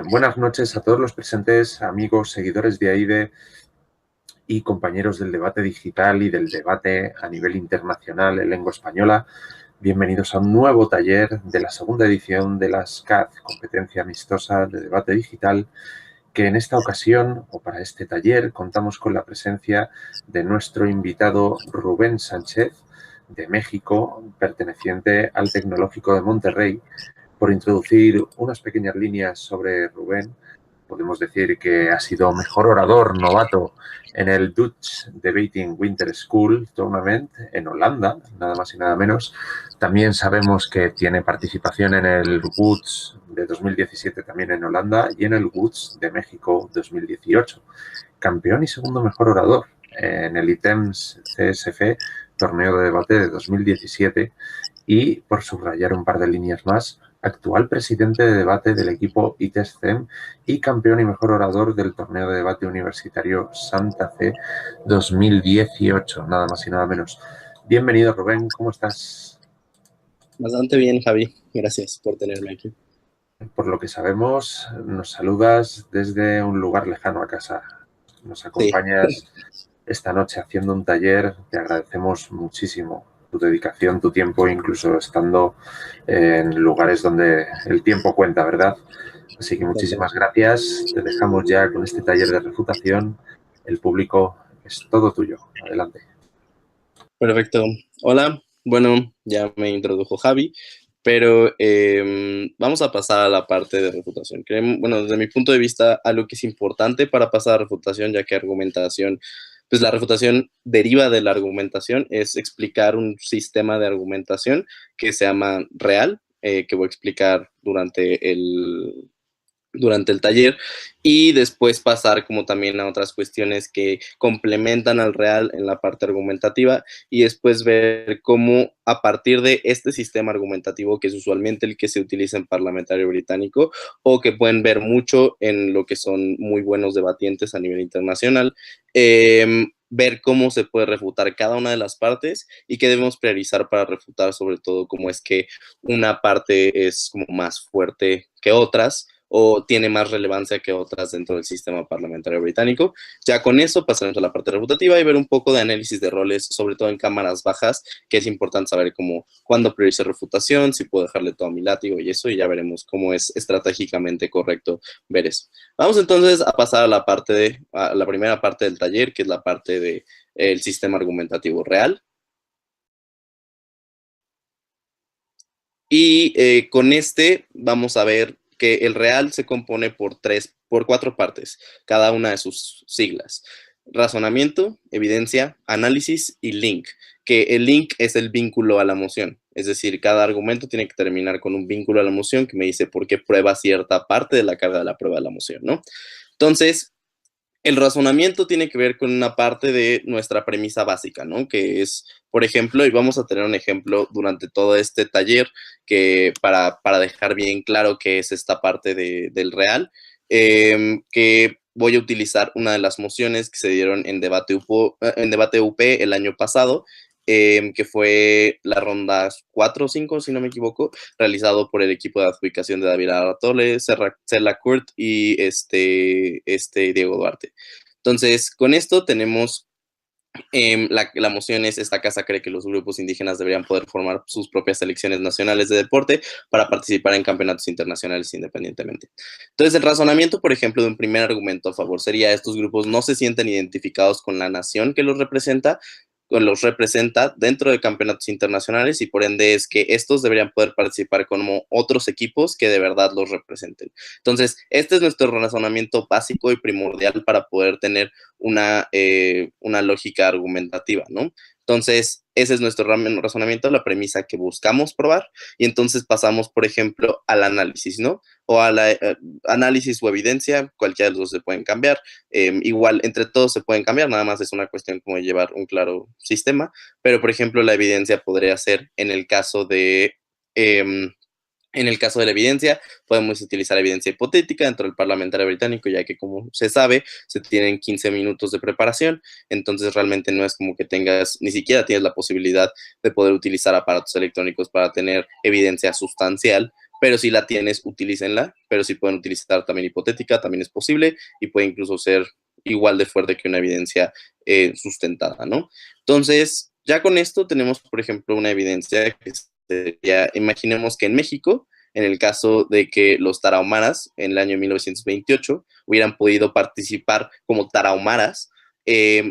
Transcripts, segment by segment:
Buenas noches a todos los presentes, amigos, seguidores de AIDE y compañeros del debate digital y del debate a nivel internacional en lengua española. Bienvenidos a un nuevo taller de la segunda edición de la SCAD, competencia amistosa de debate digital, que en esta ocasión, o para este taller, contamos con la presencia de nuestro invitado Rubén Sánchez, de México, perteneciente al Tecnológico de Monterrey. Por introducir unas pequeñas líneas sobre Rubén, podemos decir que ha sido mejor orador novato en el Dutch Debating Winter School Tournament en Holanda, nada más y nada menos. También sabemos que tiene participación en el Woods de 2017 también en Holanda y en el Woods de México 2018. Campeón y segundo mejor orador en el ITEMS CSF Torneo de Debate de 2017 y, por subrayar un par de líneas más, actual presidente de debate del equipo ITESCEM y campeón y mejor orador del torneo de debate universitario Santa Fe 2018, nada más y nada menos. Bienvenido, Rubén, ¿cómo estás? Bastante bien, Javi. Gracias por tenerme aquí. Por lo que sabemos, nos saludas desde un lugar lejano a casa. Nos acompañas esta noche haciendo un taller. Te agradecemos muchísimo tu dedicación, tu tiempo, incluso estando en lugares donde el tiempo cuenta, ¿verdad? Así que muchísimas gracias. Te dejamos ya con este taller de refutación. El público es todo tuyo. Adelante. Perfecto. Hola. Bueno, ya me introdujo Javi, pero vamos a pasar a la parte de refutación. Bueno, desde mi punto de vista, algo que es importante para pasar a refutación, ya que argumentación, pues la refutación deriva de la argumentación, es explicar un sistema de argumentación que se llama real, que voy a explicar durante el taller, y después pasar como también a otras cuestiones que complementan al real en la parte argumentativa, y después ver cómo a partir de este sistema argumentativo, que es usualmente el que se utiliza en parlamentario británico o que pueden ver mucho en lo que son muy buenos debatientes a nivel internacional, ver cómo se puede refutar cada una de las partes y qué debemos priorizar para refutar, sobre todo cómo es que una parte es como más fuerte que otras o tiene más relevancia que otras dentro del sistema parlamentario británico. Ya con eso pasaremos a la parte refutativa y ver un poco de análisis de roles, sobre todo en cámaras bajas, que es importante saber cómo, cuándo priorizar refutación, si puedo dejarle todo a mi látigo y eso, y ya veremos cómo es estratégicamente correcto ver eso. Vamos entonces a pasar a la primera parte del taller, que es la parte de el sistema argumentativo real. Y con este vamos a ver que el real se compone por cuatro partes, cada una de sus siglas: razonamiento, evidencia, análisis y link, que el link es el vínculo a la moción, es decir, cada argumento tiene que terminar con un vínculo a la moción que me dice por qué prueba cierta parte de la carga de la prueba de la moción, ¿no? Entonces, el razonamiento tiene que ver con una parte de nuestra premisa básica, ¿no? Que es, por ejemplo, y vamos a tener un ejemplo durante todo este taller que para dejar bien claro qué es esta parte del real, que voy a utilizar una de las mociones que se dieron en debate UP el año pasado, que fue la ronda 4 o 5, si no me equivoco, realizado por el equipo de adjudicación de David Aratole, Cela Kurt y Diego Duarte. Entonces, con esto tenemos la moción es: esta casa cree que los grupos indígenas deberían poder formar sus propias selecciones nacionales de deporte para participar en campeonatos internacionales independientemente. Entonces, el razonamiento, por ejemplo, de un primer argumento a favor sería: estos grupos no se sienten identificados con la nación que los representa dentro de campeonatos internacionales, y por ende es que estos deberían poder participar como otros equipos que de verdad los representen. Entonces, este es nuestro razonamiento básico y primordial para poder tener una lógica argumentativa, ¿no? Entonces, ese es nuestro razonamiento, la premisa que buscamos probar, y entonces pasamos, por ejemplo, al análisis, ¿no? O al análisis o evidencia, cualquiera de los dos se pueden cambiar. Igual, entre todos se pueden cambiar, nada más es una cuestión como de llevar un claro sistema, pero, por ejemplo, la evidencia podría ser en el caso de... En el caso de la evidencia, podemos utilizar evidencia hipotética dentro del parlamentario británico, ya que, como se sabe, se tienen 15 minutos de preparación, entonces realmente no es como que ni siquiera tienes la posibilidad de poder utilizar aparatos electrónicos para tener evidencia sustancial, pero si la tienes, utilícenla, pero si pueden utilizar también hipotética, también es posible, y puede incluso ser igual de fuerte que una evidencia sustentada, ¿no? Entonces, ya con esto tenemos, por ejemplo, una evidencia que sería, imaginemos que en México, en el caso de que los tarahumaras en el año 1928 hubieran podido participar como tarahumaras,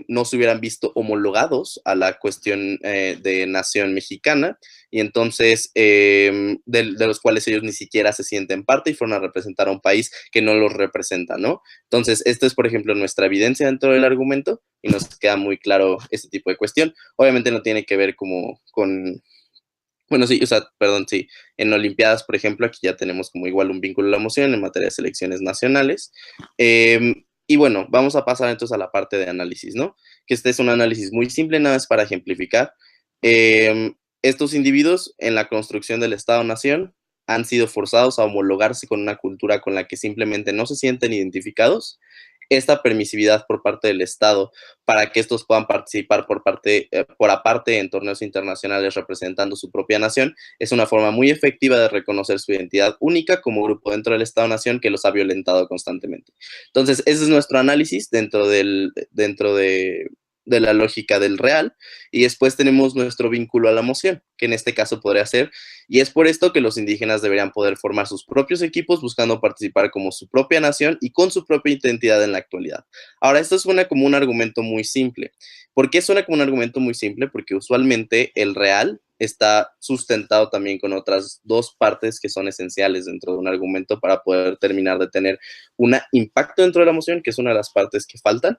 no se hubieran visto homologados a la cuestión de nación mexicana, y entonces de los cuales ellos ni siquiera se sienten parte y fueron a representar a un país que no los representa, ¿no? Entonces, esta es, por ejemplo, nuestra evidencia dentro del argumento y nos queda muy claro este tipo de cuestión. Obviamente no tiene que ver como con... Bueno, sí, o sea, perdón, sí. En Olimpiadas, por ejemplo, aquí ya tenemos como igual un vínculo a la moción en materia de selecciones nacionales. Y bueno, vamos a pasar entonces a la parte de análisis, ¿no? Que este es un análisis muy simple, nada más para ejemplificar. Estos individuos en la construcción del Estado-Nación han sido forzados a homologarse con una cultura con la que simplemente no se sienten identificados. Esta permisividad por parte del Estado para que estos puedan participar por aparte en torneos internacionales representando su propia nación es una forma muy efectiva de reconocer su identidad única como grupo dentro del Estado-Nación que los ha violentado constantemente. Entonces, ese es nuestro análisis dentro de la lógica del real, y después tenemos nuestro vínculo a la moción, que en este caso podría ser, y es por esto que los indígenas deberían poder formar sus propios equipos buscando participar como su propia nación y con su propia identidad en la actualidad. Ahora, esto suena como un argumento muy simple. ¿Por qué suena como un argumento muy simple? Porque usualmente el real está sustentado también con otras dos partes que son esenciales dentro de un argumento para poder terminar de tener un impacto dentro de la moción, que es una de las partes que faltan,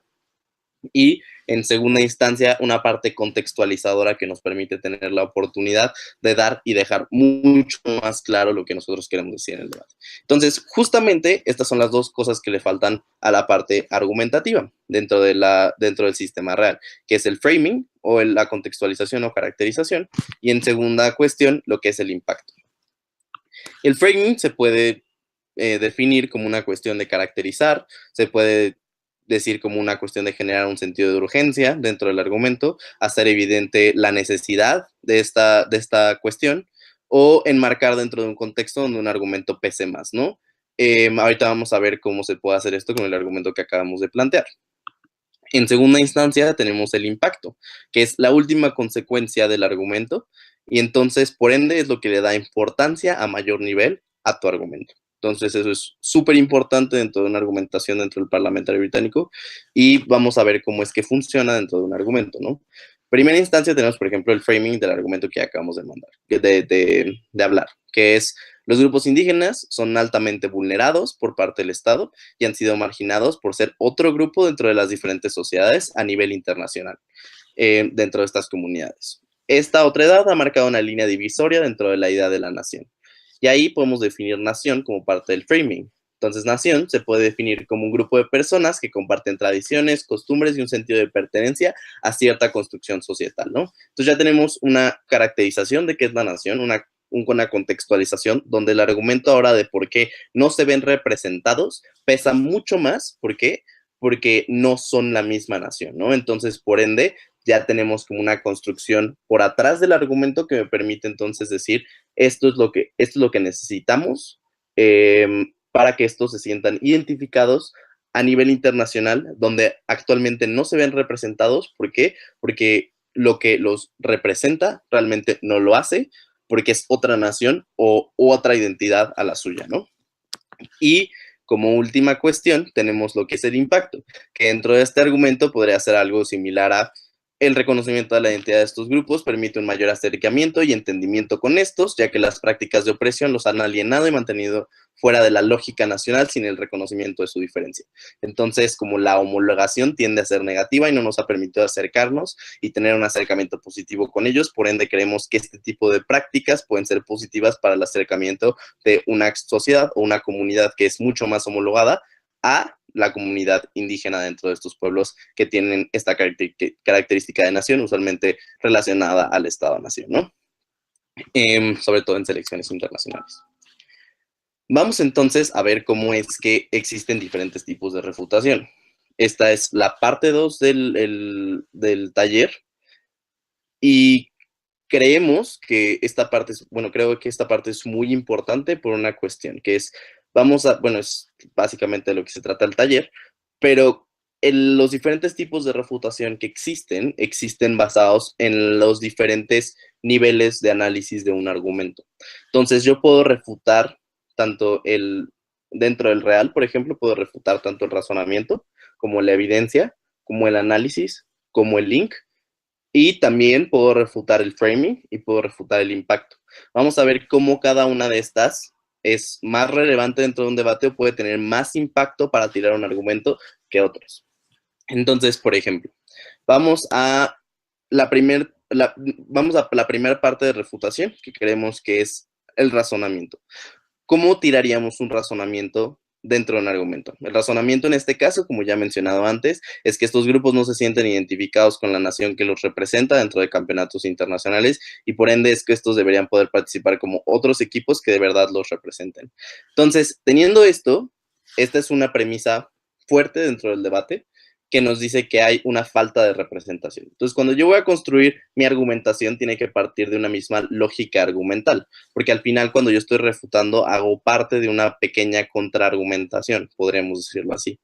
y en segunda instancia una parte contextualizadora que nos permite tener la oportunidad de dar y dejar mucho más claro lo que nosotros queremos decir en el debate. Entonces, justamente estas son las dos cosas que le faltan a la parte argumentativa dentro del sistema real, que es el framing o la contextualización o caracterización, y en segunda cuestión lo que es el impacto. El framing se puede definir como una cuestión de caracterizar, se puede decir como una cuestión de generar un sentido de urgencia dentro del argumento, hacer evidente la necesidad de esta cuestión, o enmarcar dentro de un contexto donde un argumento pese más, ¿no? Ahorita vamos a ver cómo se puede hacer esto con el argumento que acabamos de plantear. En segunda instancia tenemos el impacto, que es la última consecuencia del argumento, y entonces, por ende, es lo que le da importancia a mayor nivel a tu argumento. Entonces, eso es súper importante dentro de una argumentación dentro del parlamentario británico, y vamos a ver cómo es que funciona dentro de un argumento, ¿no? Primera instancia tenemos, por ejemplo, el framing del argumento que acabamos de mandar, de hablar, que es: los grupos indígenas son altamente vulnerados por parte del Estado y han sido marginados por ser otro grupo dentro de las diferentes sociedades a nivel internacional, dentro de estas comunidades. Esta otredad ha marcado una línea divisoria dentro de la idea de la nación. Y ahí podemos definir nación como parte del framing. Entonces, nación se puede definir como un grupo de personas que comparten tradiciones, costumbres y un sentido de pertenencia a cierta construcción societal, ¿no? Entonces ya tenemos una caracterización de qué es la nación, una contextualización donde el argumento ahora de por qué no se ven representados pesa mucho más. ¿Por qué? Porque no son la misma nación, ¿no? Entonces, por ende, ya tenemos como una construcción por atrás del argumento que me permite entonces decir: esto es lo que necesitamos para que estos se sientan identificados a nivel internacional, donde actualmente no se ven representados. ¿Por qué? Porque lo que los representa realmente no lo hace, porque es otra nación o otra identidad a la suya, ¿no? Y como última cuestión tenemos lo que es el impacto, que dentro de este argumento podría ser algo similar a: el reconocimiento de la identidad de estos grupos permite un mayor acercamiento y entendimiento con estos, ya que las prácticas de opresión los han alienado y mantenido fuera de la lógica nacional sin el reconocimiento de su diferencia. Entonces, como la homologación tiende a ser negativa y no nos ha permitido acercarnos y tener un acercamiento positivo con ellos, por ende creemos que este tipo de prácticas pueden ser positivas para el acercamiento de una sociedad o una comunidad que es mucho más homologada a la comunidad indígena dentro de estos pueblos que tienen esta característica de nación, usualmente relacionada al Estado-nación, ¿no? Sobre todo en selecciones internacionales. Vamos entonces a ver cómo es que existen diferentes tipos de refutación. Esta es la parte 2 del taller, y creemos que esta parte es, bueno, creo que esta parte es muy importante por una cuestión, que es, bueno, es básicamente de lo que se trata el taller, pero los diferentes tipos de refutación que existen basados en los diferentes niveles de análisis de un argumento. Entonces, yo puedo refutar tanto dentro del real, por ejemplo, puedo refutar tanto el razonamiento, como la evidencia, como el análisis, como el link, y también puedo refutar el framing y puedo refutar el impacto. Vamos a ver cómo cada una de estas es más relevante dentro de un debate o puede tener más impacto para tirar un argumento que otros. Entonces, por ejemplo, vamos a la primera parte de refutación, que creemos que es el razonamiento. ¿Cómo tiraríamos un razonamiento dentro de un argumento? El razonamiento en este caso, como ya he mencionado antes, es que estos grupos no se sienten identificados con la nación que los representa dentro de campeonatos internacionales y por ende es que estos deberían poder participar como otros equipos que de verdad los representen. Entonces, teniendo esto, esta es una premisa fuerte dentro del debate que nos dice que hay una falta de representación. Entonces, cuando yo voy a construir mi argumentación, tiene que partir de una misma lógica argumental, porque al final, cuando yo estoy refutando, hago parte de una pequeña contraargumentación, podríamos decirlo así.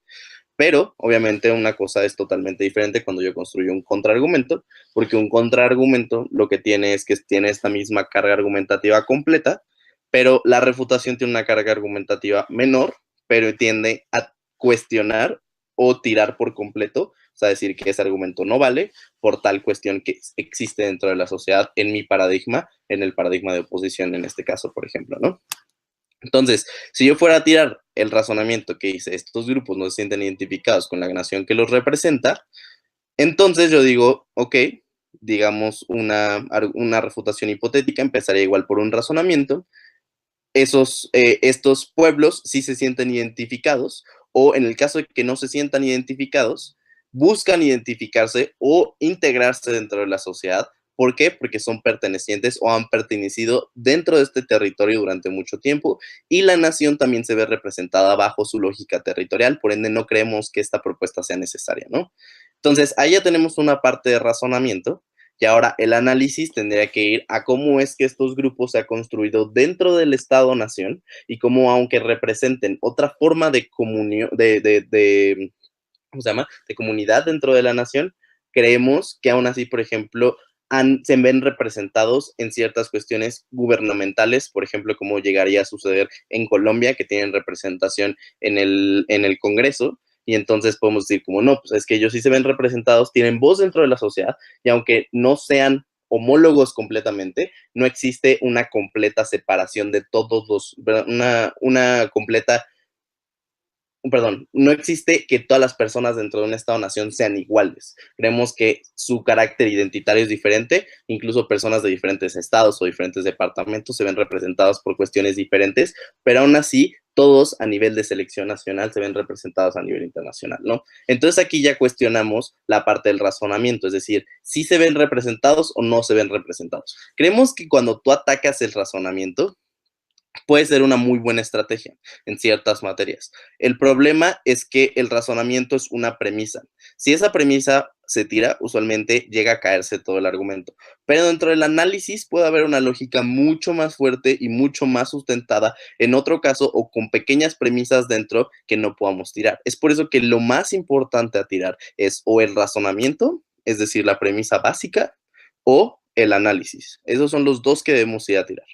Pero, obviamente, una cosa es totalmente diferente cuando yo construyo un contraargumento, porque un contraargumento lo que tiene es que tiene esta misma carga argumentativa completa, pero la refutación tiene una carga argumentativa menor, pero tiende a cuestionar o tirar por completo, o sea, decir que ese argumento no vale por tal cuestión que existe dentro de la sociedad en mi paradigma, en el paradigma de oposición en este caso, por ejemplo, ¿no? Entonces, si yo fuera a tirar el razonamiento que dice estos grupos no se sienten identificados con la nación que los representa, entonces yo digo, ok, digamos una refutación hipotética, empezaría igual por un razonamiento, estos pueblos sí se sienten identificados, o en el caso de que no se sientan identificados, buscan identificarse o integrarse dentro de la sociedad. ¿Por qué? Porque son pertenecientes o han pertenecido dentro de este territorio durante mucho tiempo y la nación también se ve representada bajo su lógica territorial, por ende no creemos que esta propuesta sea necesaria, ¿no? Entonces, ahí ya tenemos una parte de razonamiento. Y ahora el análisis tendría que ir a cómo es que estos grupos se han construido dentro del Estado-Nación y cómo, aunque representen otra forma de comunión, ¿cómo se llama? De comunidad dentro de la nación, creemos que aún así, por ejemplo, se ven representados en ciertas cuestiones gubernamentales, por ejemplo, como llegaría a suceder en Colombia, que tienen representación en el Congreso, y entonces podemos decir como, no, pues es que ellos sí se ven representados, tienen voz dentro de la sociedad, y aunque no sean homólogos completamente, no existe una completa separación de todos una completa perdón, no existe que todas las personas dentro de un Estado-nación sean iguales. Creemos que su carácter identitario es diferente, incluso personas de diferentes estados o diferentes departamentos se ven representados por cuestiones diferentes, pero aún así todos a nivel de selección nacional se ven representados a nivel internacional, ¿no? Entonces aquí ya cuestionamos la parte del razonamiento, es decir, si se ven representados o no se ven representados. Creemos que cuando tú atacas el razonamiento, puede ser una muy buena estrategia en ciertas materias. El problema es que el razonamiento es una premisa. Si esa premisa se tira, usualmente llega a caerse todo el argumento. Pero dentro del análisis puede haber una lógica mucho más fuerte y mucho más sustentada en otro caso o con pequeñas premisas dentro que no podamos tirar. Es por eso que lo más importante a tirar es o el razonamiento, es decir, la premisa básica, o el análisis. Esos son los dos que debemos ir a tirar.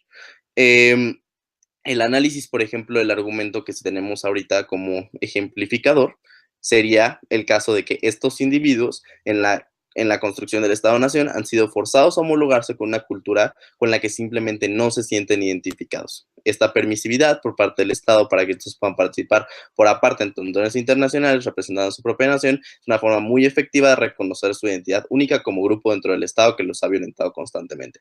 El análisis, por ejemplo, del argumento que tenemos ahorita como ejemplificador sería el caso de que estos individuos en la construcción del Estado-Nación han sido forzados a homologarse con una cultura con la que simplemente no se sienten identificados. Esta permisividad por parte del Estado para que estos puedan participar por aparte en torneos internacionales representando a su propia nación es una forma muy efectiva de reconocer su identidad única como grupo dentro del Estado que los ha violentado constantemente.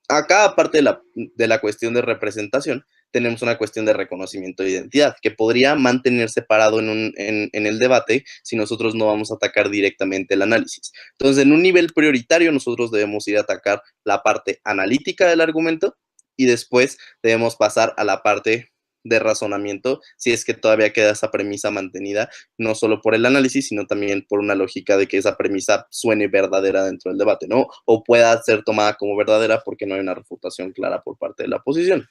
Acá, aparte de la cuestión de representación, tenemos una cuestión de reconocimiento de identidad, que podría mantener separado en el debate si nosotros no vamos a atacar directamente el análisis. Entonces, en un nivel prioritario, nosotros debemos ir a atacar la parte analítica del argumento y después debemos pasar a la parte de razonamiento si es que todavía queda esa premisa mantenida, no solo por el análisis, sino también por una lógica de que esa premisa suene verdadera dentro del debate, ¿no? O pueda ser tomada como verdadera porque no hay una refutación clara por parte de la oposición.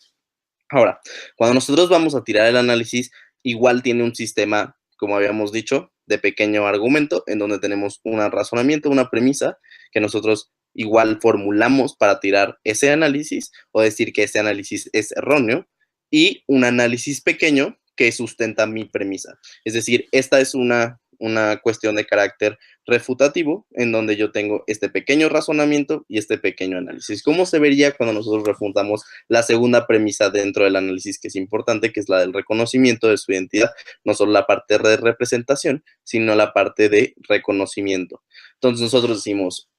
Ahora, cuando nosotros vamos a tirar el análisis, igual tiene un sistema, como habíamos dicho, de pequeño argumento, en donde tenemos un razonamiento, una premisa, que nosotros igual formulamos para tirar ese análisis o decir que ese análisis es erróneo, y un análisis pequeño que sustenta mi premisa. Es decir, esta es una cuestión de carácter refutativo, en donde yo tengo este pequeño razonamiento y este pequeño análisis. ¿Cómo se vería cuando nosotros refutamos la segunda premisa dentro del análisis, que es importante, que es la del reconocimiento de su identidad? No solo la parte de representación, sino la parte de reconocimiento. Entonces nosotros decimos,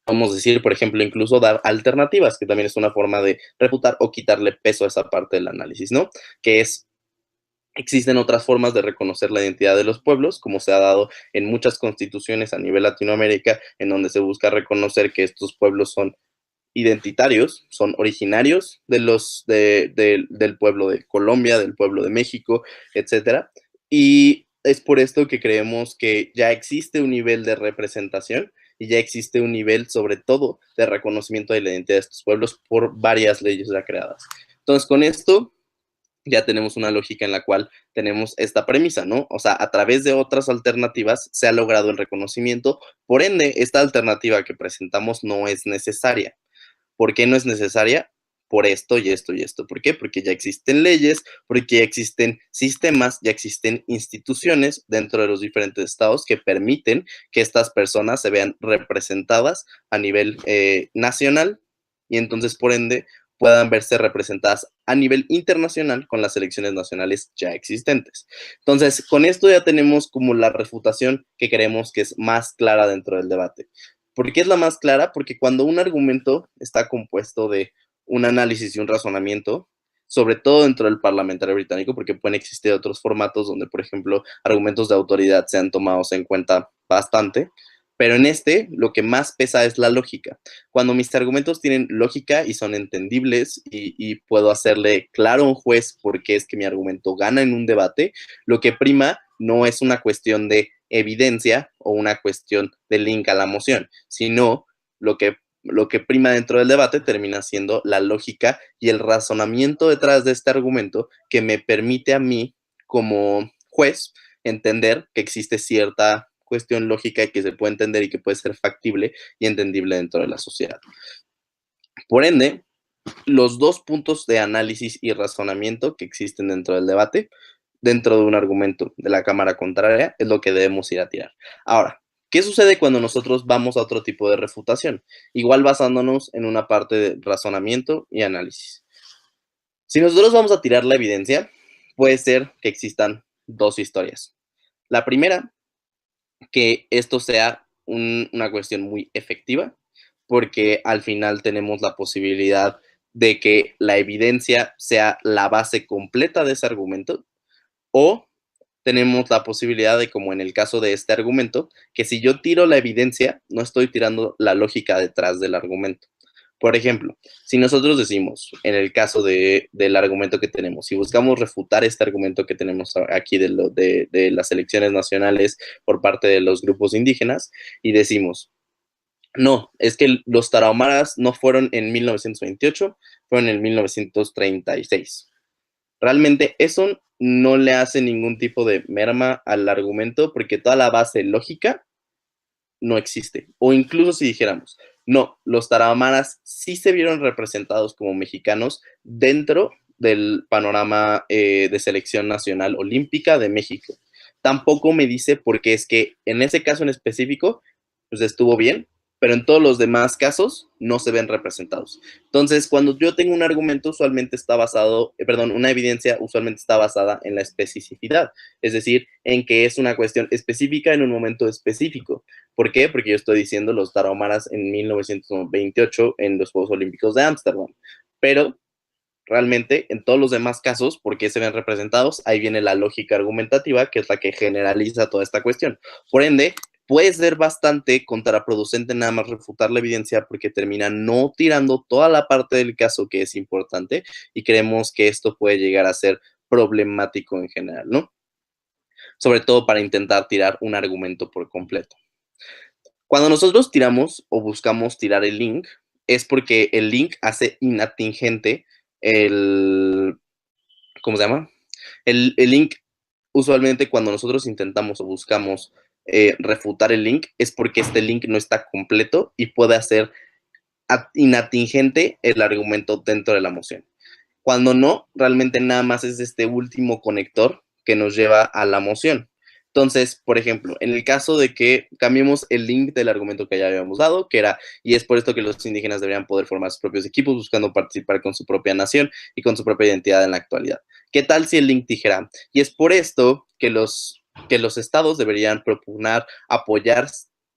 vamos a decir, por ejemplo, incluso dar alternativas, que también es una forma de refutar o quitarle peso a esa parte del análisis, ¿no? Que es, existen otras formas de reconocer la identidad de los pueblos, como se ha dado en muchas constituciones a nivel Latinoamérica, en donde se busca reconocer que estos pueblos son identitarios, son originarios del pueblo de Colombia, del pueblo de México, etcétera. Y es por esto que creemos que ya existe un nivel de representación y ya existe un nivel, sobre todo, de reconocimiento de la identidad de estos pueblos por varias leyes ya creadas. Entonces, con esto ya tenemos una lógica en la cual tenemos esta premisa, ¿no? O sea, a través de otras alternativas se ha logrado el reconocimiento, por ende, esta alternativa que presentamos no es necesaria. ¿Por qué no es necesaria? Por esto y esto y esto. ¿Por qué? Porque ya existen leyes, porque ya existen sistemas, ya existen instituciones dentro de los diferentes estados que permiten que estas personas se vean representadas a nivel nacional y entonces, por ende, puedan verse representadas a nivel internacional con las elecciones nacionales ya existentes. Entonces, con esto ya tenemos como la refutación que creemos que es más clara dentro del debate. ¿Por qué es la más clara? Porque cuando un argumento está compuesto de un análisis y un razonamiento, sobre todo dentro del parlamentario británico, porque pueden existir otros formatos donde, por ejemplo, argumentos de autoridad sean tomados en cuenta bastante, pero en este lo que más pesa es la lógica. Cuando mis argumentos tienen lógica y son entendibles y puedo hacerle claro a un juez por qué es que mi argumento gana en un debate, lo que prima no es una cuestión de evidencia o una cuestión de link a la moción, sino lo que prima dentro del debate termina siendo la lógica y el razonamiento detrás de este argumento que me permite a mí, como juez, entender que existe cierta cuestión lógica que se puede entender y que puede ser factible y entendible dentro de la sociedad. Por ende, los dos puntos de análisis y razonamiento que existen dentro del debate, dentro de un argumento de la cámara contraria, es lo que debemos ir a tirar. Ahora, ¿qué sucede cuando nosotros vamos a otro tipo de refutación? Igual basándonos en una parte de razonamiento y análisis. Si nosotros vamos a tirar la evidencia, puede ser que existan dos historias. La primera, que esto sea una cuestión muy efectiva, porque al final tenemos la posibilidad de que la evidencia sea la base completa de ese argumento, o tenemos la posibilidad de, como en el caso de este argumento, que si yo tiro la evidencia, no estoy tirando la lógica detrás del argumento. Por ejemplo, si nosotros decimos, en el caso del argumento que tenemos, si buscamos refutar este argumento que tenemos aquí de las elecciones nacionales por parte de los grupos indígenas, y decimos, no, es que los tarahumaras no fueron en 1928, fueron en 1936. Realmente eso no le hace ningún tipo de merma al argumento porque toda la base lógica no existe. O incluso si dijéramos, no, los tarahumaras sí se vieron representados como mexicanos dentro del panorama de selección nacional olímpica de México. Tampoco me dice porque es que en ese caso en específico, pues estuvo bien, pero en todos los demás casos no se ven representados. Entonces, cuando yo tengo un argumento, usualmente está basado, una evidencia usualmente está basada en la especificidad, es decir, en que es una cuestión específica en un momento específico. ¿Por qué? Porque yo estoy diciendo los tarahumaras en 1928 en los Juegos Olímpicos de Ámsterdam, pero realmente en todos los demás casos, ¿por qué se ven representados? Ahí viene la lógica argumentativa, que es la que generaliza toda esta cuestión. Por ende, puede ser bastante contraproducente nada más refutar la evidencia porque termina no tirando toda la parte del caso que es importante y creemos que esto puede llegar a ser problemático en general, ¿no? Sobre todo para intentar tirar un argumento por completo. Cuando nosotros tiramos o buscamos tirar el link, es porque el link hace inatingente el, ¿cómo se llama? El link, usualmente cuando nosotros intentamos o buscamos refutar el link, es porque este link no está completo y puede hacer inatingente el argumento dentro de la moción. Cuando no, realmente nada más es este último conector que nos lleva a la moción. Entonces, por ejemplo, en el caso de que cambiemos el link del argumento que ya habíamos dado, que era, y es por esto que los indígenas deberían poder formar sus propios equipos buscando participar con su propia nación y con su propia identidad en la actualidad. ¿Qué tal si el link dijera, y es por esto que los estados deberían propugnar, apoyar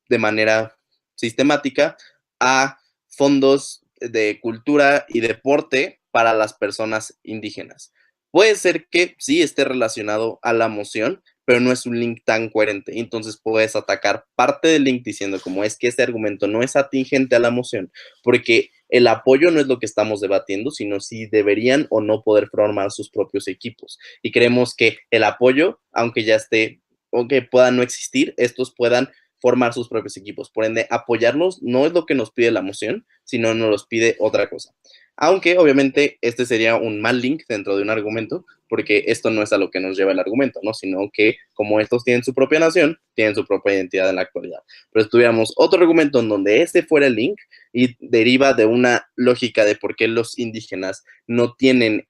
de manera sistemática a fondos de cultura y deporte para las personas indígenas? Puede ser que sí esté relacionado a la moción, pero no es un link tan coherente. Entonces puedes atacar parte del link diciendo como es que este argumento no es atingente a la moción, porque el apoyo no es lo que estamos debatiendo, sino si deberían o no poder formar sus propios equipos. Y creemos que el apoyo, aunque ya esté o que pueda no existir, estos puedan formar sus propios equipos. Por ende, apoyarlos no es lo que nos pide la moción, sino nos los pide otra cosa. Aunque obviamente este sería un mal link dentro de un argumento, porque esto no es a lo que nos lleva el argumento, ¿no? Sino que como estos tienen su propia nación, tienen su propia identidad en la actualidad. Pero si tuviéramos otro argumento en donde este fuera el link y deriva de una lógica de por qué los indígenas no tienen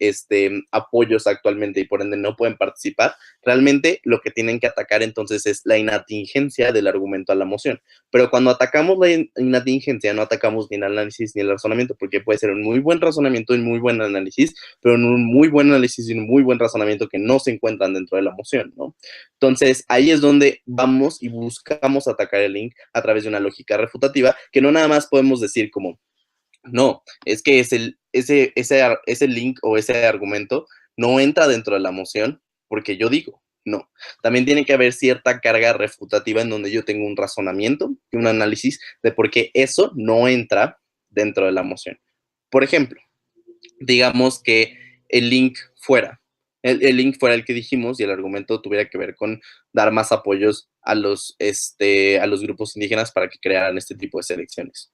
apoyos actualmente y por ende no pueden participar, realmente lo que tienen que atacar entonces es la inatingencia del argumento a la moción. Pero cuando atacamos la inatingencia, no atacamos ni el análisis ni el razonamiento, porque puede ser un muy buen razonamiento y un muy buen análisis, pero en un muy buen análisis y un muy buen razonamiento que no se encuentran dentro de la moción, ¿no? Entonces, ahí es donde vamos y buscamos atacar el link a través de una lógica refutativa, que no nada más podemos decir como, no, es que ese link o ese argumento no entra dentro de la moción porque yo digo, no. También tiene que haber cierta carga refutativa en donde yo tengo un razonamiento y un análisis de por qué eso no entra dentro de la moción. Por ejemplo, digamos que el link fuera, el link fuera el que dijimos y el argumento tuviera que ver con dar más apoyos a los grupos indígenas para que crearan este tipo de selecciones.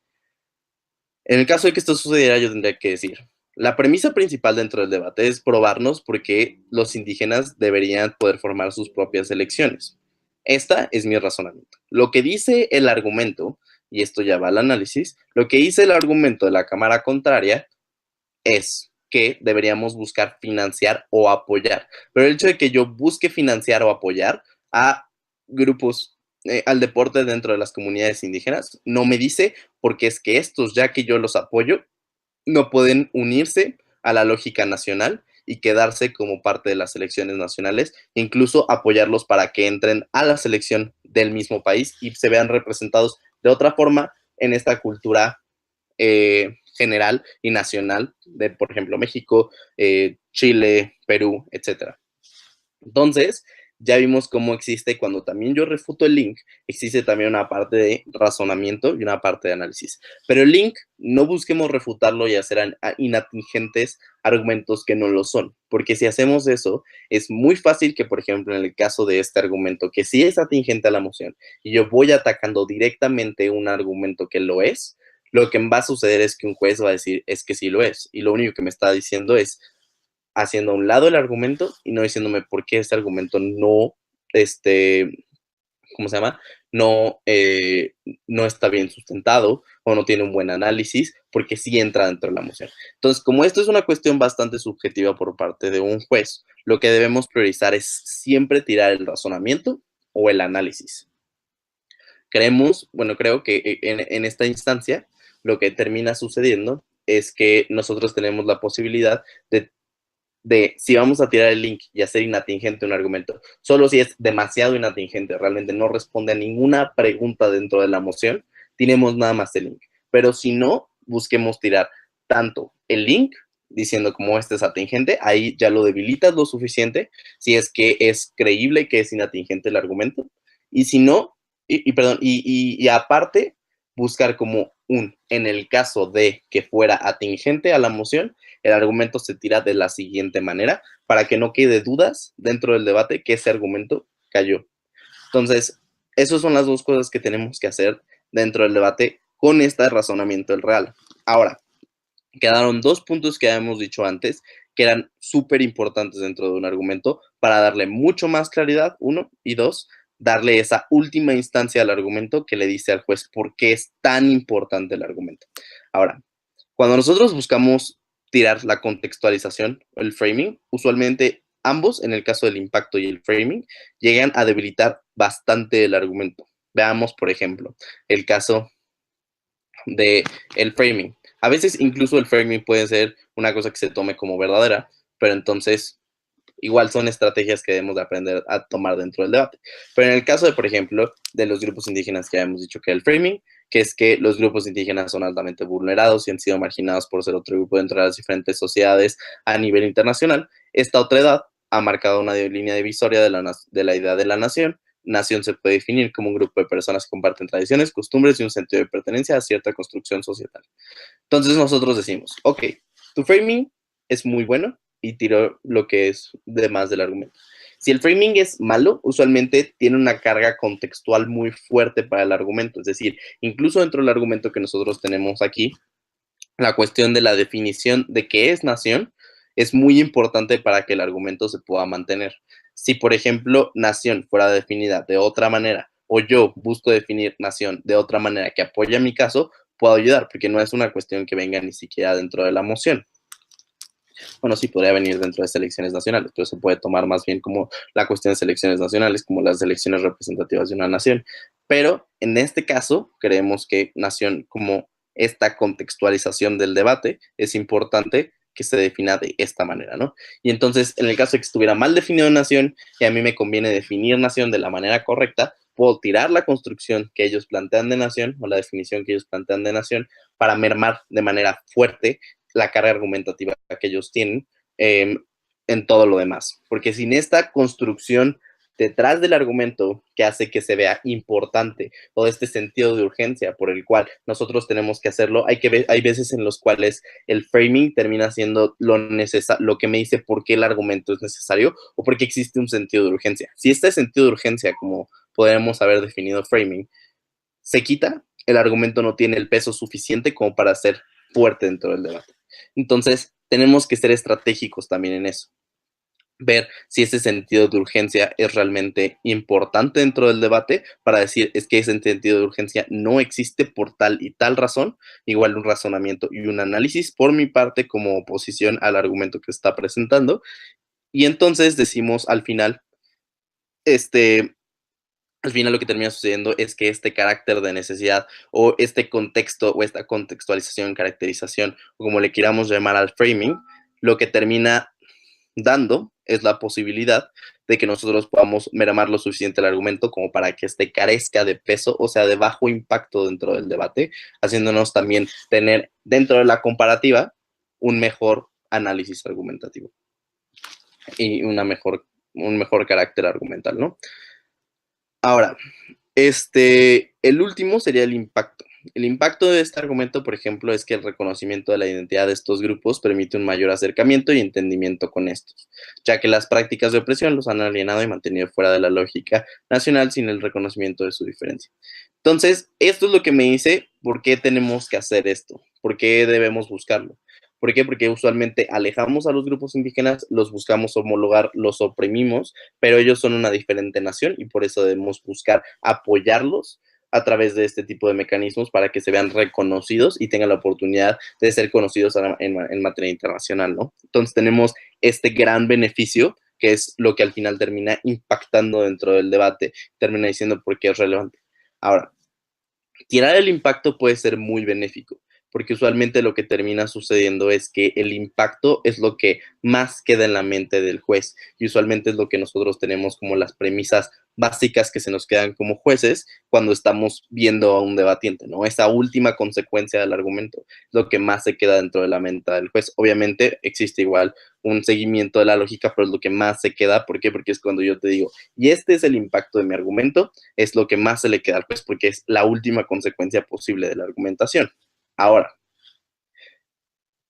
En el caso de que esto sucediera, yo tendría que decir, la premisa principal dentro del debate es probarnos por qué los indígenas deberían poder formar sus propias elecciones. Esta es mi razonamiento. Lo que dice el argumento, y esto ya va al análisis, lo que dice el argumento de la cámara contraria es que deberíamos buscar financiar o apoyar. Pero el hecho de que yo busque financiar o apoyar a grupos, al deporte dentro de las comunidades indígenas, no me dice porque es que estos, ya que yo los apoyo, no pueden unirse a la lógica nacional y quedarse como parte de las selecciones nacionales, incluso apoyarlos para que entren a la selección del mismo país y se vean representados de otra forma en esta cultura general y nacional de, por ejemplo, México, Chile, Perú, etc. Entonces, ya vimos cómo existe, cuando también yo refuto el link, existe también una parte de razonamiento y una parte de análisis. Pero el link, no busquemos refutarlo y hacer inatingentes argumentos que no lo son, porque si hacemos eso, es muy fácil que, por ejemplo, en el caso de este argumento, que sí es atingente a la moción, y yo voy atacando directamente un argumento que lo es, lo que va a suceder es que un juez va a decir, es que sí lo es, y lo único que me está diciendo es, haciendo a un lado el argumento y no diciéndome por qué este argumento no, ¿cómo se llama? No, no está bien sustentado o no tiene un buen análisis, porque sí entra dentro de la moción. Entonces, como esto es una cuestión bastante subjetiva por parte de un juez, lo que debemos priorizar es siempre tirar el razonamiento o el análisis. Creo que en esta instancia lo que termina sucediendo es que nosotros tenemos la posibilidad de si vamos a tirar el link y hacer inatingente un argumento, solo si es demasiado inatingente, realmente no responde a ninguna pregunta dentro de la moción, tiremos nada más el link. Pero si no, busquemos tirar tanto el link, diciendo como este es atingente, ahí ya lo debilitas lo suficiente, si es que es creíble que es inatingente el argumento, y si no, y aparte, buscar como en el caso de que fuera atingente a la moción, el argumento se tira de la siguiente manera para que no quede dudas dentro del debate que ese argumento cayó. Entonces, esas son las dos cosas que tenemos que hacer dentro del debate con este razonamiento del real. Ahora, quedaron dos puntos que habíamos dicho antes que eran súper importantes dentro de un argumento para darle mucho más claridad, uno, y dos, darle esa última instancia al argumento que le dice al juez por qué es tan importante el argumento. Ahora, cuando nosotros buscamos tirar la contextualización, el framing, usualmente ambos, en el caso del impacto y el framing, llegan a debilitar bastante el argumento. Veamos, por ejemplo, el caso del framing. A veces incluso el framing puede ser una cosa que se tome como verdadera, pero entonces igual son estrategias que debemos de aprender a tomar dentro del debate. Pero en el caso de, por ejemplo, de los grupos indígenas que ya hemos dicho que el framing, que es que los grupos indígenas son altamente vulnerados y han sido marginados por ser otro grupo dentro de las diferentes sociedades a nivel internacional, esta otra edad ha marcado una línea divisoria de la idea de la nación. Nación se puede definir como un grupo de personas que comparten tradiciones, costumbres y un sentido de pertenencia a cierta construcción societal. Entonces nosotros decimos, ok, tu framing es muy bueno y tiro lo que es de más del argumento. Si el framing es malo, usualmente tiene una carga contextual muy fuerte para el argumento. Es decir, incluso dentro del argumento que nosotros tenemos aquí, la cuestión de la definición de qué es nación es muy importante para que el argumento se pueda mantener. Si, por ejemplo, nación fuera definida de otra manera, o yo busco definir nación de otra manera que apoya mi caso, puedo ayudar, porque no es una cuestión que venga ni siquiera dentro de la moción. Bueno, sí podría venir dentro de selecciones nacionales, pero se puede tomar más bien como la cuestión de selecciones nacionales, como las elecciones representativas de una nación. Pero en este caso, creemos que nación, como esta contextualización del debate, es importante que se defina de esta manera, ¿no? Y entonces, en el caso de que estuviera mal definido nación, y a mí me conviene definir nación de la manera correcta, puedo tirar la construcción que ellos plantean de nación, o la definición que ellos plantean de nación, para mermar de manera fuerte la carga argumentativa que ellos tienen en todo lo demás. Porque sin esta construcción detrás del argumento que hace que se vea importante todo este sentido de urgencia por el cual nosotros tenemos que hacerlo, hay veces en los cuales el framing termina siendo lo que me dice por qué el argumento es necesario o por qué existe un sentido de urgencia. Si este sentido de urgencia, como podemos haber definido framing, se quita, el argumento no tiene el peso suficiente como para ser fuerte dentro del debate. Entonces, tenemos que ser estratégicos también en eso. Ver si ese sentido de urgencia es realmente importante dentro del debate para decir es que ese sentido de urgencia no existe por tal y tal razón, igual un razonamiento y un análisis por mi parte como oposición al argumento que está presentando. Y entonces decimos al final, lo que termina sucediendo es que este carácter de necesidad o este contexto o esta contextualización, caracterización, o como le queramos llamar al framing, lo que termina dando es la posibilidad de que nosotros podamos mermar lo suficiente el argumento como para que este carezca de peso, o sea, de bajo impacto dentro del debate, haciéndonos también tener dentro de la comparativa un mejor análisis argumentativo y un mejor carácter argumental, ¿no? Ahora, el último sería el impacto. El impacto de este argumento, por ejemplo, es que el reconocimiento de la identidad de estos grupos permite un mayor acercamiento y entendimiento con estos, ya que las prácticas de opresión los han alienado y mantenido fuera de la lógica nacional sin el reconocimiento de su diferencia. Entonces, esto es lo que me dice por qué tenemos que hacer esto, por qué debemos buscarlo. ¿Por qué? Porque usualmente alejamos a los grupos indígenas, los buscamos homologar, los oprimimos, pero ellos son una diferente nación y por eso debemos buscar apoyarlos a través de este tipo de mecanismos para que se vean reconocidos y tengan la oportunidad de ser conocidos en materia internacional, ¿no? Entonces tenemos este gran beneficio que es lo que al final termina impactando dentro del debate, termina diciendo por qué es relevante. Ahora, tirar el impacto puede ser muy benéfico, porque usualmente lo que termina sucediendo es que el impacto es lo que más queda en la mente del juez y usualmente es lo que nosotros tenemos como las premisas básicas que se nos quedan como jueces cuando estamos viendo a un debatiente, ¿no? Esa última consecuencia del argumento es lo que más se queda dentro de la mente del juez. Obviamente existe igual un seguimiento de la lógica, pero es lo que más se queda. ¿Por qué? Porque es cuando yo te digo, y este es el impacto de mi argumento, es lo que más se le queda al juez, porque es la última consecuencia posible de la argumentación. Ahora,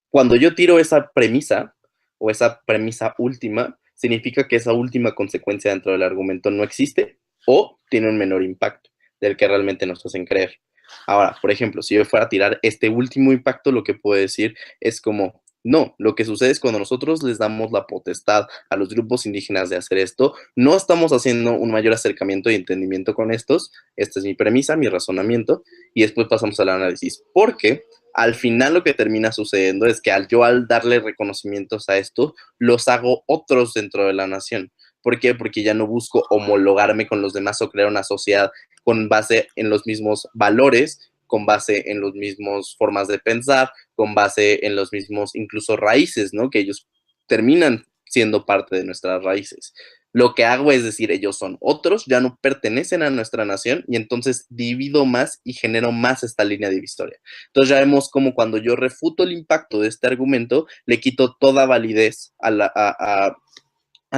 cuando yo tiro esa premisa, o esa premisa última, significa que esa última consecuencia dentro del argumento no existe o tiene un menor impacto del que realmente nos hacen creer. Ahora, por ejemplo, si yo fuera a tirar este último impacto, lo que puedo decir es como, no, lo que sucede es cuando nosotros les damos la potestad a los grupos indígenas de hacer esto, no estamos haciendo un mayor acercamiento y entendimiento con estos. Esta es mi premisa, mi razonamiento, y después pasamos al análisis. Porque al final lo que termina sucediendo es que al darle reconocimientos a esto, los hago otros dentro de la nación. ¿Por qué? Porque ya no busco homologarme con los demás o crear una sociedad con base en los mismos valores, con base en los mismos formas de pensar, con base en los mismos incluso raíces, ¿no? Que ellos terminan siendo parte de nuestras raíces. Lo que hago es decir, ellos son otros, ya no pertenecen a nuestra nación y entonces divido más y genero más esta línea divisoria. Entonces ya vemos como cuando yo refuto el impacto de este argumento, le quito toda validez a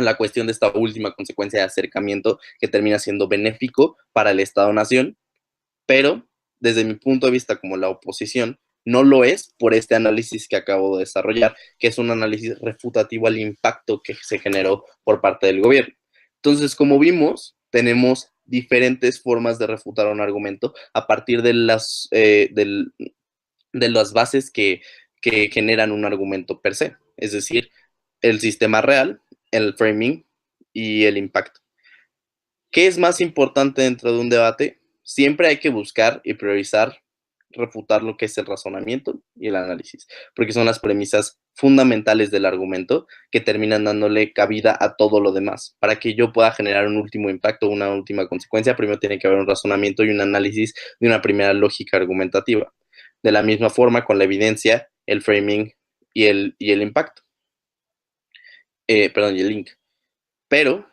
la cuestión de esta última consecuencia de acercamiento que termina siendo benéfico para el Estado-Nación, pero desde mi punto de vista como la oposición, no lo es por este análisis que acabo de desarrollar, que es un análisis refutativo al impacto que se generó por parte del gobierno. Entonces, como vimos, tenemos diferentes formas de refutar un argumento a partir de las bases que generan un argumento per se, es decir, el sistema real, el framing y el impacto. ¿Qué es más importante dentro de un debate? Siempre hay que buscar y priorizar refutar lo que es el razonamiento y el análisis, porque son las premisas fundamentales del argumento que terminan dándole cabida a todo lo demás. Para que yo pueda generar un último impacto, una última consecuencia, primero tiene que haber un razonamiento y un análisis de una primera lógica argumentativa. De la misma forma, con la evidencia, el framing y el impacto. Y el link. Pero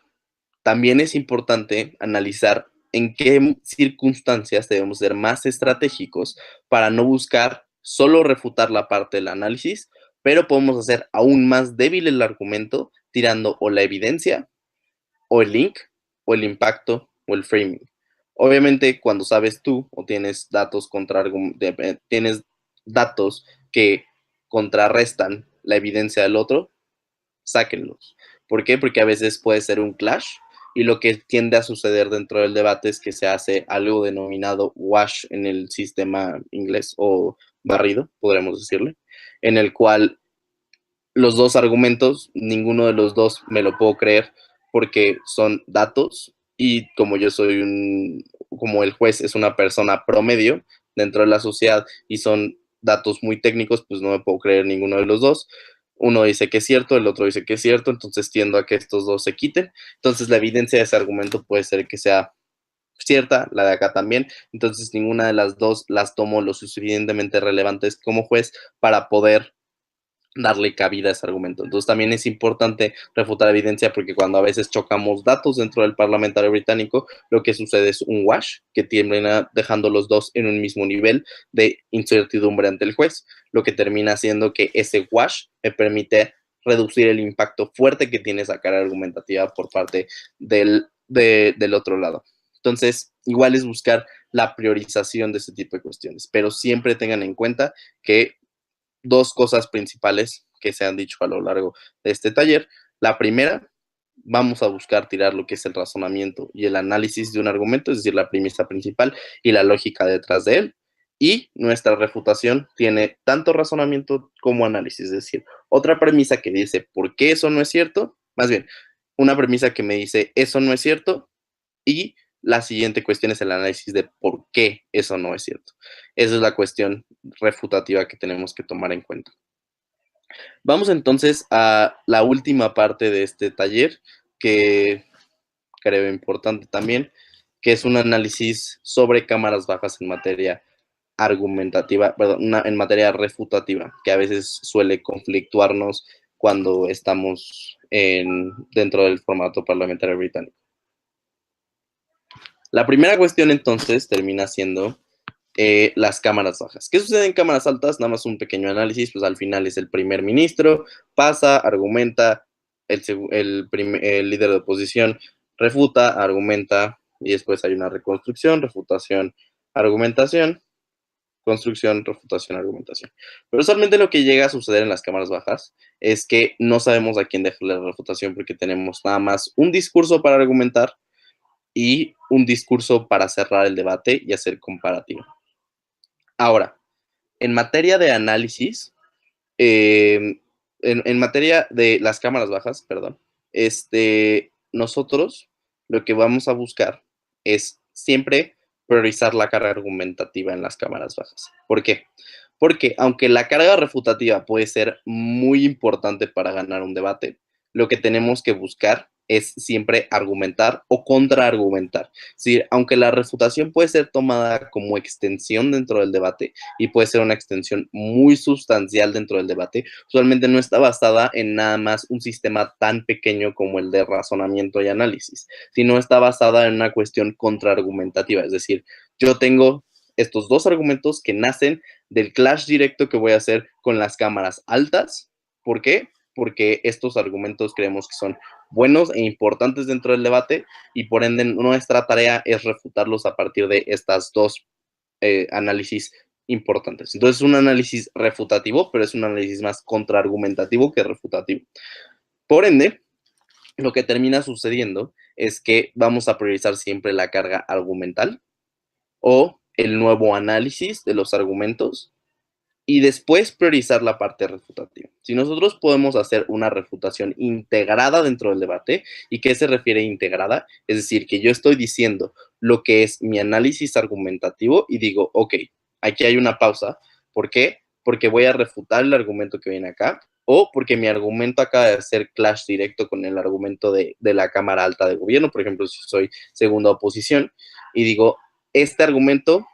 también es importante analizar en qué circunstancias debemos ser más estratégicos para no buscar solo refutar la parte del análisis, pero podemos hacer aún más débil el argumento tirando o la evidencia, o el link, o el impacto, o el framing. Obviamente, cuando sabes tú o tienes datos tienes datos que contrarrestan la evidencia del otro, sáquenlos. ¿Por qué? Porque a veces puede ser un clash y lo que tiende a suceder dentro del debate es que se hace algo denominado wash en el sistema inglés o barrido, podríamos decirle, en el cual los dos argumentos, ninguno de los dos me lo puedo creer porque son datos y como como el juez es una persona promedio dentro de la sociedad y son datos muy técnicos, pues no me puedo creer ninguno de los dos. Uno dice que es cierto, el otro dice que es cierto, entonces tiendo a que estos dos se quiten. Entonces la evidencia de ese argumento puede ser que sea cierta, la de acá también. Entonces ninguna de las dos las tomo lo suficientemente relevantes como juez para poder darle cabida a ese argumento. Entonces también es importante refutar evidencia porque cuando a veces chocamos datos dentro del parlamentario británico, lo que sucede es un wash que termina dejando los dos en un mismo nivel de incertidumbre ante el juez, lo que termina haciendo que ese wash me permite reducir el impacto fuerte que tiene esa cara argumentativa por parte del otro lado. Entonces, igual es buscar la priorización de este tipo de cuestiones, pero siempre tengan en cuenta que dos cosas principales que se han dicho a lo largo de este taller. La primera, vamos a buscar tirar lo que es el razonamiento y el análisis de un argumento, es decir, la premisa principal y la lógica detrás de él. Y nuestra refutación tiene tanto razonamiento como análisis, es decir, otra premisa que dice por qué eso no es cierto, más bien, una premisa que me dice eso no es cierto y la siguiente cuestión es el análisis de por qué eso no es cierto. Esa es la cuestión refutativa que tenemos que tomar en cuenta. Vamos entonces a la última parte de este taller, que creo importante también, que es un análisis sobre cámaras bajas en materia argumentativa, perdón, en materia refutativa, que a veces suele conflictuarnos cuando estamos dentro del formato parlamentario británico. La primera cuestión entonces termina siendo las cámaras bajas. ¿Qué sucede en cámaras altas? Nada más un pequeño análisis, pues al final es el primer ministro, pasa, argumenta, el líder de oposición refuta, argumenta, y después hay una reconstrucción, refutación, argumentación, construcción, refutación, argumentación. Pero usualmente lo que llega a suceder en las cámaras bajas es que no sabemos a quién dejarle la refutación porque tenemos nada más un discurso para argumentar y un discurso para cerrar el debate y hacer comparativo. Ahora, en materia de análisis, en materia de las cámaras bajas, perdón, nosotros lo que vamos a buscar es siempre priorizar la carga argumentativa en las cámaras bajas. ¿Por qué? Porque aunque la carga refutativa puede ser muy importante para ganar un debate, lo que tenemos que buscar es siempre argumentar o contraargumentar. Es decir, aunque la refutación puede ser tomada como extensión dentro del debate y puede ser una extensión muy sustancial dentro del debate, usualmente no está basada en nada más un sistema tan pequeño como el de razonamiento y análisis, sino está basada en una cuestión contraargumentativa. Es decir, yo tengo estos dos argumentos que nacen del clash directo que voy a hacer con las cámaras altas. ¿Por qué? Porque estos argumentos creemos que son buenos e importantes dentro del debate y por ende nuestra tarea es refutarlos a partir de estas dos análisis importantes. Entonces es un análisis refutativo, pero es un análisis más contraargumentativo que refutativo. Por ende, lo que termina sucediendo es que vamos a priorizar siempre la carga argumental o el nuevo análisis de los argumentos y después priorizar la parte refutativa. Si nosotros podemos hacer una refutación integrada dentro del debate, ¿y qué se refiere a integrada? Es decir, que yo estoy diciendo lo que es mi análisis argumentativo y digo, ok, aquí hay una pausa. ¿Por qué? Porque voy a refutar el argumento que viene acá o porque mi argumento acaba de hacer clash directo con el argumento de la Cámara Alta de Gobierno, por ejemplo, si soy segunda oposición, y digo, este argumento,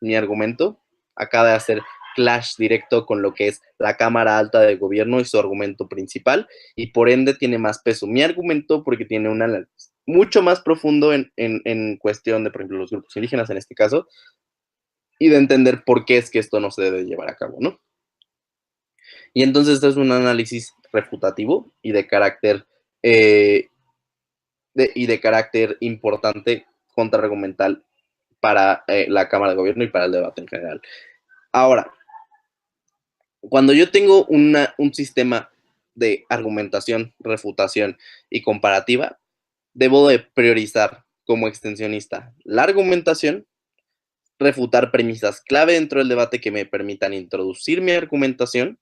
mi argumento, acaba de hacer clash directo con lo que es la Cámara Alta de Gobierno y su argumento principal, y por ende tiene más peso mi argumento porque tiene un análisis mucho más profundo en cuestión de, por ejemplo, los grupos indígenas en este caso, y de entender por qué es que esto no se debe llevar a cabo, ¿no? Y entonces esto es un análisis refutativo y de carácter, importante, contraargumental para la Cámara de Gobierno y para el debate en general. Ahora, cuando yo tengo un sistema de argumentación, refutación y comparativa, debo de priorizar como extensionista la argumentación, refutar premisas clave dentro del debate que me permitan introducir mi argumentación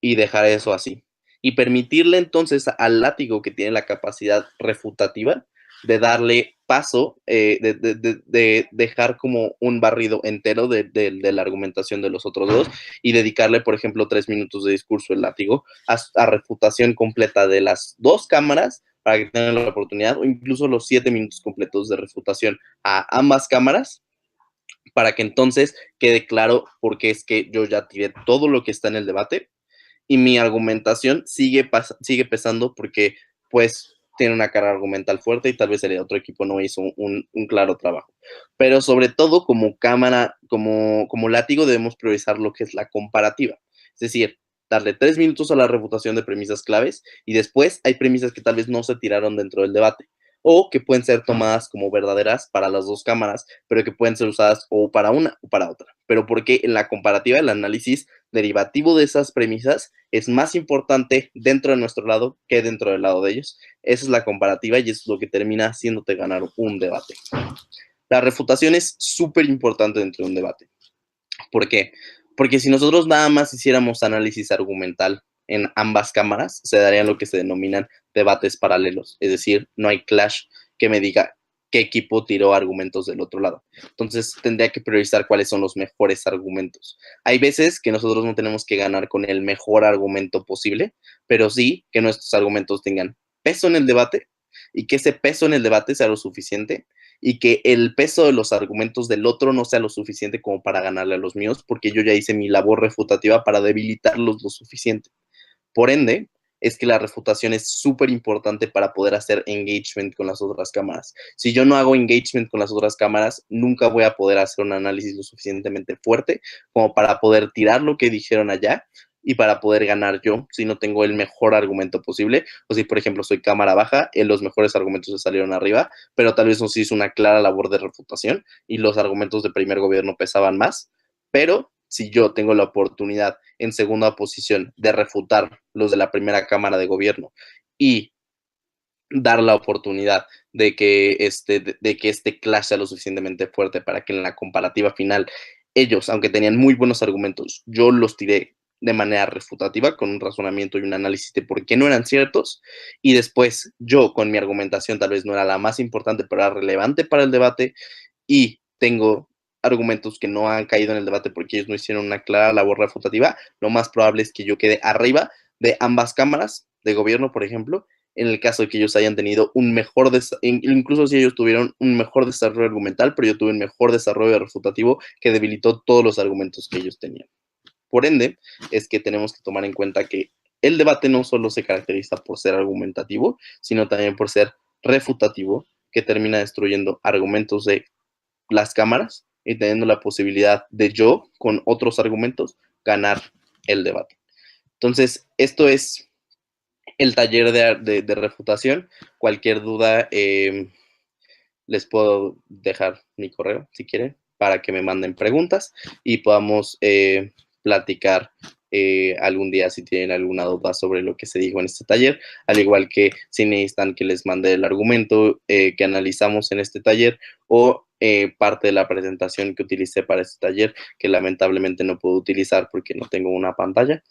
y dejar eso así. Y permitirle entonces al látigo que tiene la capacidad refutativa de darle paso, de dejar como un barrido entero de la argumentación de los otros dos y dedicarle, por ejemplo, 3 minutos de discurso el látigo a refutación completa de las dos cámaras para que tengan la oportunidad, o incluso los 7 minutos completos de refutación a ambas cámaras, para que entonces quede claro por qué es que yo ya tiré todo lo que está en el debate y mi argumentación sigue pesando porque pues tiene una carga argumental fuerte y tal vez el otro equipo no hizo un claro trabajo. Pero sobre todo como cámara, como látigo debemos priorizar lo que es la comparativa. Es decir, darle 3 minutos a la refutación de premisas claves y después hay premisas que tal vez no se tiraron dentro del debate o que pueden ser tomadas como verdaderas para las dos cámaras, pero que pueden ser usadas o para una o para otra. Pero porque en la comparativa, el análisis derivativo de esas premisas es más importante dentro de nuestro lado que dentro del lado de ellos. Esa es la comparativa y eso es lo que termina haciéndote ganar un debate. La refutación es súper importante dentro de un debate. ¿Por qué? Porque si nosotros nada más hiciéramos análisis argumental en ambas cámaras, se darían lo que se denominan debates paralelos. Es decir, no hay clash que me diga qué equipo tiró argumentos del otro lado. Entonces, tendría que priorizar cuáles son los mejores argumentos. Hay veces que nosotros no tenemos que ganar con el mejor argumento posible, pero sí que nuestros argumentos tengan peso en el debate y que ese peso en el debate sea lo suficiente y que el peso de los argumentos del otro no sea lo suficiente como para ganarle a los míos, porque yo ya hice mi labor refutativa para debilitarlos lo suficiente. Por ende, es que la refutación es súper importante para poder hacer engagement con las otras cámaras. Si yo no hago engagement con las otras cámaras, nunca voy a poder hacer un análisis lo suficientemente fuerte como para poder tirar lo que dijeron allá y para poder ganar yo si no tengo el mejor argumento posible. O si, por ejemplo, soy cámara baja, los mejores argumentos se salieron arriba, pero tal vez no se hizo una clara labor de refutación y los argumentos de primer gobierno pesaban más. Pero si yo tengo la oportunidad en segunda posición de refutar los de la primera cámara de gobierno y dar la oportunidad de que este clash sea lo suficientemente fuerte para que en la comparativa final ellos, aunque tenían muy buenos argumentos, yo los tiré de manera refutativa con un razonamiento y un análisis de por qué no eran ciertos, y después yo con mi argumentación tal vez no era la más importante, pero era relevante para el debate, y tengo argumentos que no han caído en el debate porque ellos no hicieron una clara labor refutativa, lo más probable es que yo quede arriba de ambas cámaras de gobierno, por ejemplo, en el caso de que ellos hayan tenido un mejor, incluso si ellos tuvieron un mejor desarrollo argumental, pero yo tuve un mejor desarrollo refutativo que debilitó todos los argumentos que ellos tenían. Por ende, es que tenemos que tomar en cuenta que el debate no solo se caracteriza por ser argumentativo, sino también por ser refutativo, que termina destruyendo argumentos de las cámaras y teniendo la posibilidad de yo, con otros argumentos, ganar el debate. Entonces, esto es el taller de refutación. Cualquier duda, les puedo dejar mi correo, si quieren, para que me manden preguntas y podamos platicar algún día si tienen alguna duda sobre lo que se dijo en este taller, al igual que si necesitan que les mande el argumento que analizamos en este taller o parte de la presentación que utilicé para este taller, que lamentablemente no puedo utilizar porque no tengo una pantalla,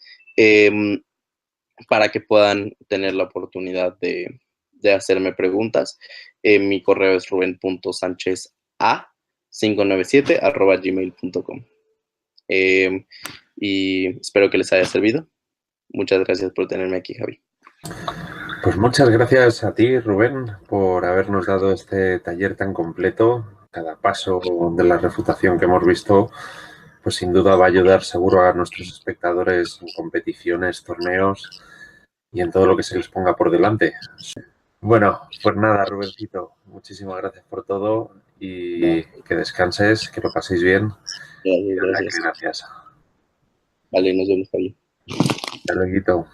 para que puedan tener la oportunidad de hacerme preguntas. Mi correo es ruben.sancheza597@gmail.com. Y espero que les haya servido. Muchas gracias por tenerme aquí, Javi. Pues muchas gracias a ti, Rubén, por habernos dado este taller tan completo. Cada paso de la refutación que hemos visto, pues sin duda va a ayudar seguro a nuestros espectadores en competiciones, torneos y en todo lo que se les ponga por delante. Bueno, pues nada, Rubencito, muchísimas gracias por todo y que descanses, que lo paséis bien. Gracias. Gracias. Vale, nos vemos, Javi. Hasta luego.